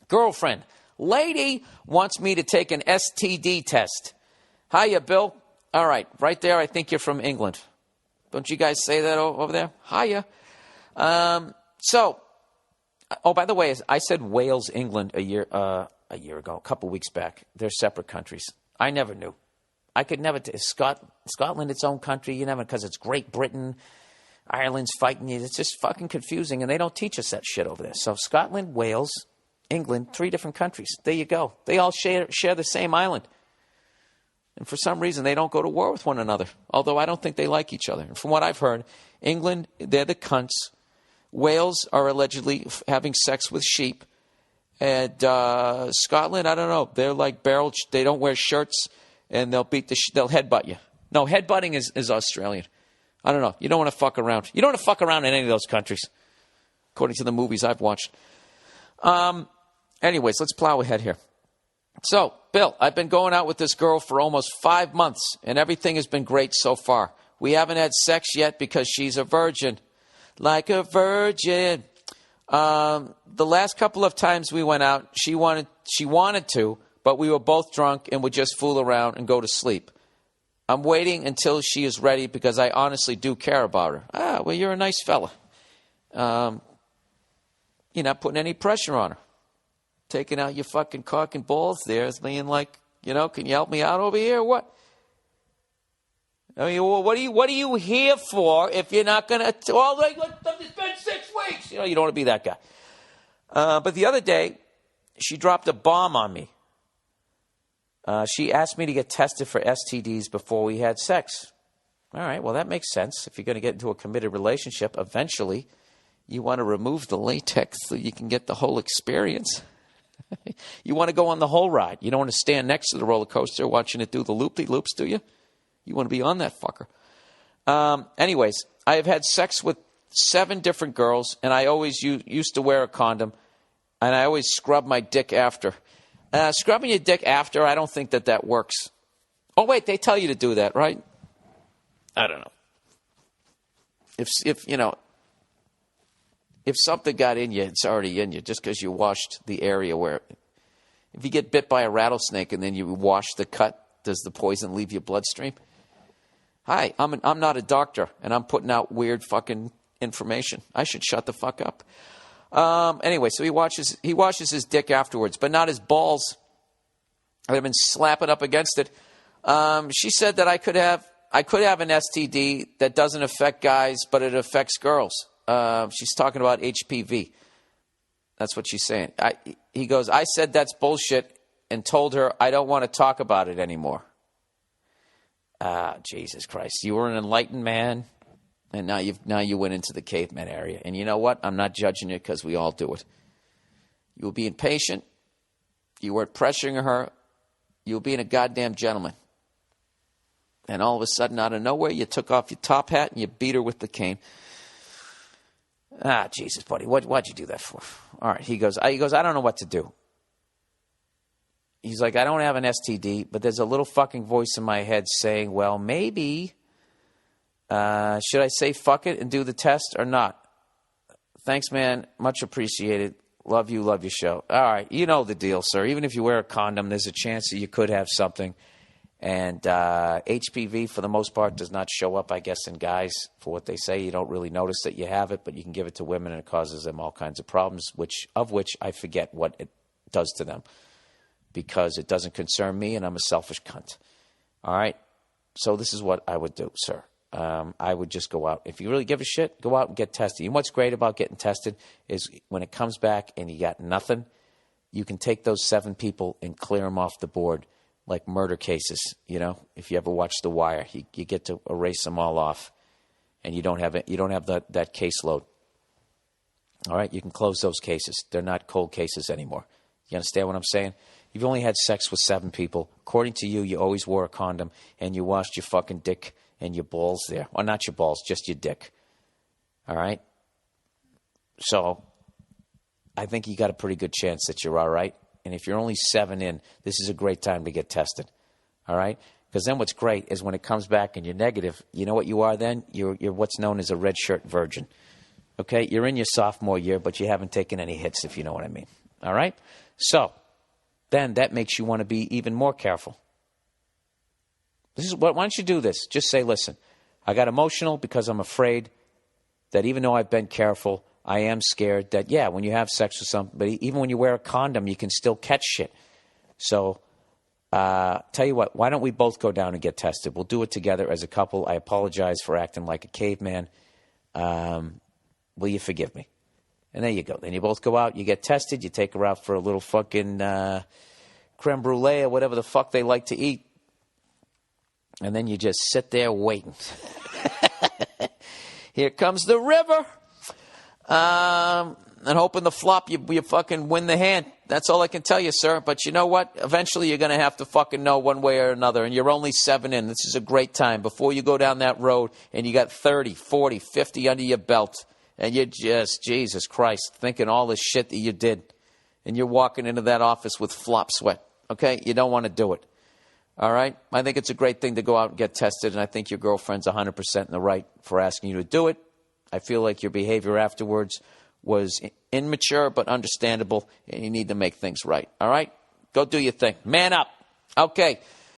Girlfriend. Lady wants me to take an STD test. Hiya, Bill. All right, right there, I think you're from England. Don't you guys say that over there? Hiya. By the way, I said Wales, England a year ago, a couple weeks back. They're separate countries. I never knew. I could never. Scotland, its own country. You never, because it's Great Britain. Ireland's fighting you. It's just fucking confusing, and they don't teach us that shit over there. So Scotland, Wales, England, 3 different countries. There you go. They all share the same island. And for some reason, they don't go to war with one another. Although I don't think they like each other. And from what I've heard, England, they're the cunts. Wales are allegedly having sex with sheep. And Scotland, I don't know. They're like barrel. They don't wear shirts, and they'll they'll headbutt you. No, headbutting is Australian. I don't know. You don't want to fuck around. You don't want to fuck around in any of those countries, according to the movies I've watched. Anyways, let's plow ahead here. So, Bill, I've been going out with this girl for almost 5 months, and everything has been great so far. We haven't had sex yet because she's a virgin. Like a virgin. The last couple of times we went out, she wanted to, but we were both drunk and would just fool around and go to sleep. I'm waiting until she is ready because I honestly do care about her. Ah, well, you're a nice fella. You're not putting any pressure on her. Taking out your fucking cock and balls there is being like, can you help me out over here or what? I mean, well, what are you here for if you're not going to... Well, it's been 6 weeks. You don't want to be that guy. But the other day, she dropped a bomb on me. She asked me to get tested for STDs before we had sex. All right, well, that makes sense. If you're going to get into a committed relationship, eventually you want to remove the latex so you can get the whole experience. You want to go on the whole ride. You don't want to stand next to the roller coaster watching it do the loop-de-loops, do you? You want to be on that fucker. Anyways, I have had sex with 7 different girls, and I always used to wear a condom, and I always scrub my dick after. Scrubbing your dick after, I don't think that works. Oh, wait, they tell you to do that, right? I don't know. If something got in you, it's already in you, just because you washed the area where... If you get bit by a rattlesnake and then you wash the cut, does the poison leave your bloodstream? Hi, I'm not a doctor, and I'm putting out weird fucking information. I should shut the fuck up. Anyway, so he washes his dick afterwards, but not his balls. I've been slapping up against it. She said that I could have an STD that doesn't affect guys, but it affects girls. She's talking about HPV. That's what she's saying. He goes, I said that's bullshit and told her I don't want to talk about it anymore. Jesus Christ. You were an enlightened man, and now you went into the caveman area. And you know what? I'm not judging you because we all do it. You were being patient. You weren't pressuring her. You were being a goddamn gentleman. And all of a sudden, out of nowhere, you took off your top hat and you beat her with the cane. Jesus, buddy, why'd you do that for? All right, he goes, I don't know what to do. He's like, I don't have an STD, but there's a little fucking voice in my head saying, well, maybe, should I say fuck it and do the test or not? Thanks, man. Much appreciated. Love you, love your show. All right, you know the deal, sir. Even if you wear a condom, there's a chance that you could have something. And HPV, for the most part, does not show up, I guess, in guys. For what they say, you don't really notice that you have it, but you can give it to women, and it causes them all kinds of problems, which I forget what it does to them, because it doesn't concern me, and I'm a selfish cunt. All right? So this is what I would do, sir. I would just go out. If you really give a shit, go out and get tested. You know what's great about getting tested is when it comes back and you got nothing, you can take those 7 people and clear them off the board. Like murder cases, if you ever watch The Wire, you get to erase them all off, and you don't have that caseload. All right, you can close those cases. They're not cold cases anymore. You understand what I'm saying? You've only had sex with 7 people. According to you, you always wore a condom, and you washed your fucking dick and your balls there. Or not your balls, just your dick. All right? So I think you got a pretty good chance that you're all right. And if you're only 7 in, this is a great time to get tested, all right? Because then what's great is when it comes back and you're negative, you know what you are then? You're what's known as a red shirt virgin, okay? You're in your sophomore year, but you haven't taken any hits, if you know what I mean. All right? So then that makes you want to be even more careful. Why don't you do this? Just say, listen, I got emotional because I'm afraid that even though I've been careful, I am scared that, yeah, when you have sex with somebody, even when you wear a condom, you can still catch shit. So tell you what, why don't we both go down and get tested? We'll do it together as a couple. I apologize for acting like a caveman. Will you forgive me? And there you go. Then you both go out, you get tested, you take her out for a little fucking creme brulee or whatever the fuck they like to eat. And then you just sit there waiting. Here comes the river. And hoping the flop, you fucking win the hand. That's all I can tell you, sir. But you know what? Eventually you're going to have to fucking know one way or another. And you're only 7 in. This is a great time before you go down that road and you got 30, 40, 50 under your belt. And you're just, Jesus Christ, thinking all this shit that you did. And you're walking into that office with flop sweat. Okay? You don't want to do it. All right? I think it's a great thing to go out and get tested. And I think your girlfriend's 100% in the right for asking you to do it. I feel like your behavior afterwards was immature but understandable, and you need to make things right. All right? Go do your thing. Man up. Okay.